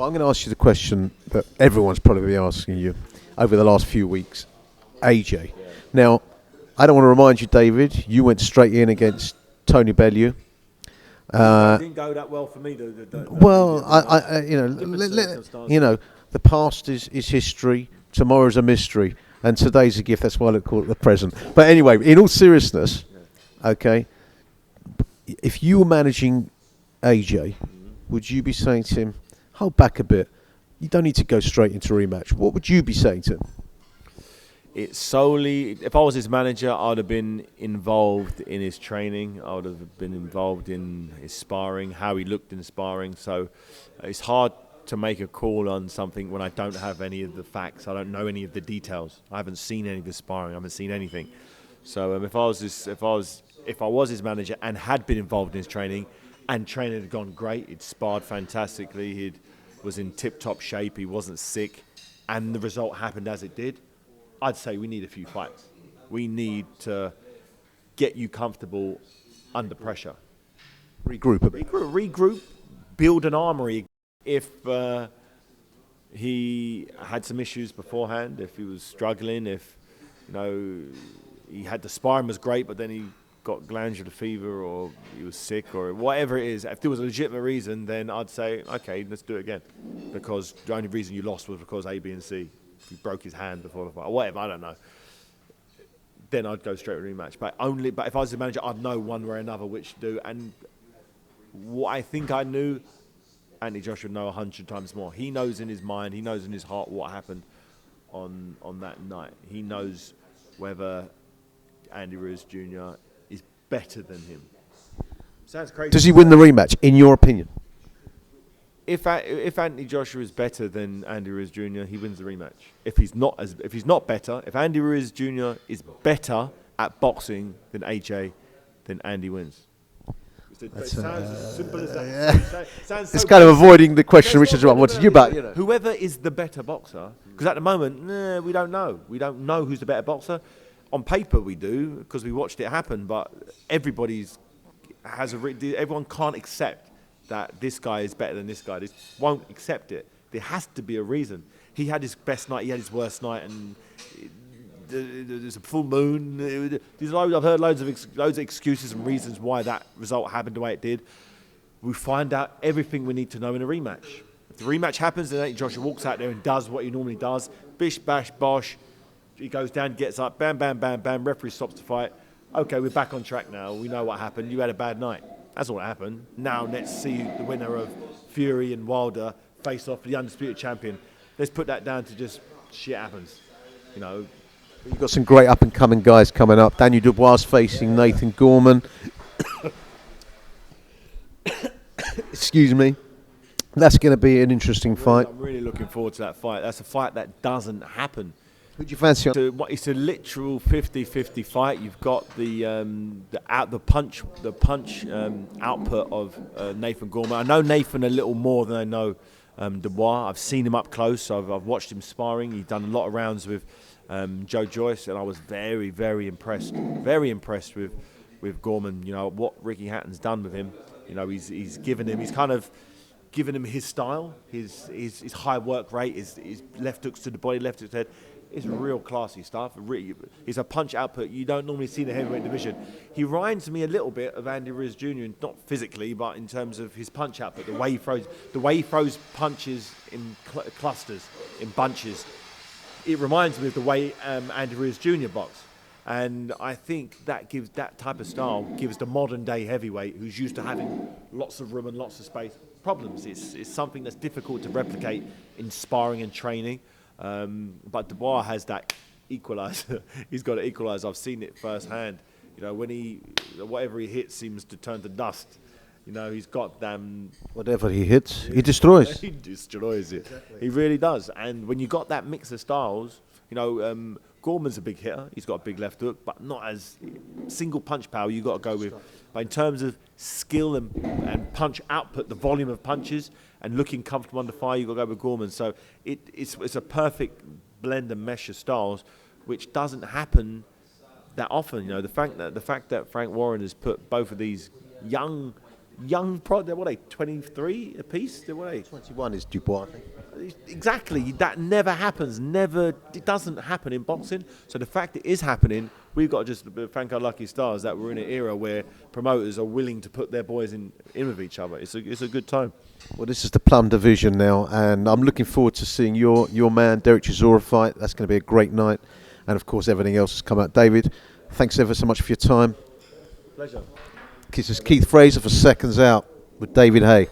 Well, I'm going to ask you the question that everyone's probably been asking you over the last few weeks. AJ. Yeah. Now, I don't want to remind you, David, you went straight in against Tony Bellew. It didn't go that well for me. The the past is history. Tomorrow's a mystery, and today's a gift. That's why I call it the present. But anyway, in all seriousness, okay, if you were managing AJ, would you be saying to him, "Hold back a bit. You don't need to go straight into rematch"? What would you be saying to him? It's solely, if I was his manager, I'd have been involved in his training. I would have been involved in his sparring, how he looked in sparring. So it's hard to make a call on something when I don't have any of the facts. I don't know any of the details. I haven't seen any of his sparring. I haven't seen anything. So if I was his manager and had been involved in his training, and training had gone great, he'd sparred fantastically, he was in tip-top shape, he wasn't sick, and the result happened as it did, I'd say we need a few fights. We need to get you comfortable under pressure. Regroup a bit. Regroup, build an armory. If he had some issues beforehand, if he was struggling, if he had the sparring was great, but then he got glandular fever or he was sick or whatever it is, if there was a legitimate reason, then I'd say, okay, let's do it again. Because the only reason you lost was because A, B, and C. He broke his hand before the fight, or whatever, I don't know. Then I'd go straight to rematch. But if I was the manager, I'd know one way or another which to do. And what I think I knew, Andy Joshua would know 100 times more. He knows in his mind, he knows in his heart what happened on that night. He knows whether Andy Ruiz Jr. is better than him. Sounds crazy. Does he win the rematch, in your opinion? If Andy Joshua is better than Andy Ruiz Jr., he wins the rematch. If he's not better, if Andy Ruiz Jr. is better at boxing than AJ, then Andy wins. It sounds as simple as that. Sounds it's kind of avoiding the question, which is what I wanted you about. Whoever is the better boxer, because at the moment, we don't know. We don't know who's the better boxer. On paper, we do because we watched it happen. But everyone can't accept that this guy is better than this guy. They won't accept it. There has to be a reason. He had his best night, he had his worst night, and there's a full moon. I've heard loads of excuses and reasons why that result happened the way it did. We find out everything we need to know in a rematch. If the rematch happens, then Joshua walks out there and does what he normally does. Bish, bash, bosh. He goes down, gets up, bam, bam, bam, bam. Referee stops the fight. Okay, we're back on track now. We know what happened. You had a bad night. That's all that happened. Now let's see the winner of Fury and Wilder face off the undisputed champion. Let's put that down to just shit happens. You've got some great up-and-coming guys coming up. Daniel Dubois facing Nathan Gorman. Excuse me. That's going to be an interesting fight. I'm really looking forward to that fight. That's a fight that doesn't happen. Who do you fancy? It's a literal 50-50 fight. You've got the punch output of Nathan Gorman. I know Nathan a little more than I know Dubois. I've seen him up close. I've watched him sparring. He's done a lot of rounds with Joe Joyce, and I was very, very impressed. Very impressed with Gorman. What Ricky Hatton's done with him. He's given him. He's kind of given him his style, his high work rate, his left hooks to the body, left hooks to the head. It's real classy stuff. He's a punch output you don't normally see in the heavyweight division. He reminds me a little bit of Andy Ruiz Jr. Not physically, but in terms of his punch output, the way he throws punches in clusters, in bunches. It reminds me of the way Andy Ruiz Jr. boxed. And I think that gives that type of style gives the modern day heavyweight who's used to having lots of room and lots of space problems. It's something that's difficult to replicate in sparring and training. But Dubois has that equaliser. He's got an equaliser. I've seen it firsthand. When whatever he hits seems to turn to dust. He's got them. Whatever he hits, he destroys. He destroys it. Exactly. He really does. And when you got that mix of styles, Gorman's a big hitter. He's got a big left hook, but not as single punch power. You got to go with. But in terms of skill and punch output, the volume of punches and looking comfortable under fire, you got to go with Gorman. So it's a perfect blend and mesh of styles, which doesn't happen that often. The fact that Frank Warren has put both of these young young what are they, 23 apiece? What are they? 21 is Dubois, I think. Exactly. That never happens. It doesn't happen in boxing. So the fact it is happening, we've got to just thank our lucky stars that we're in an era where promoters are willing to put their boys in with each other. It's a good time. Well, this is the Plum division now, and I'm looking forward to seeing your man Derek Chisora fight. That's going to be a great night, and of course everything else has come out. David, thanks ever so much for your time. Pleasure. This is Keith Fraser for Seconds Out with David Haye.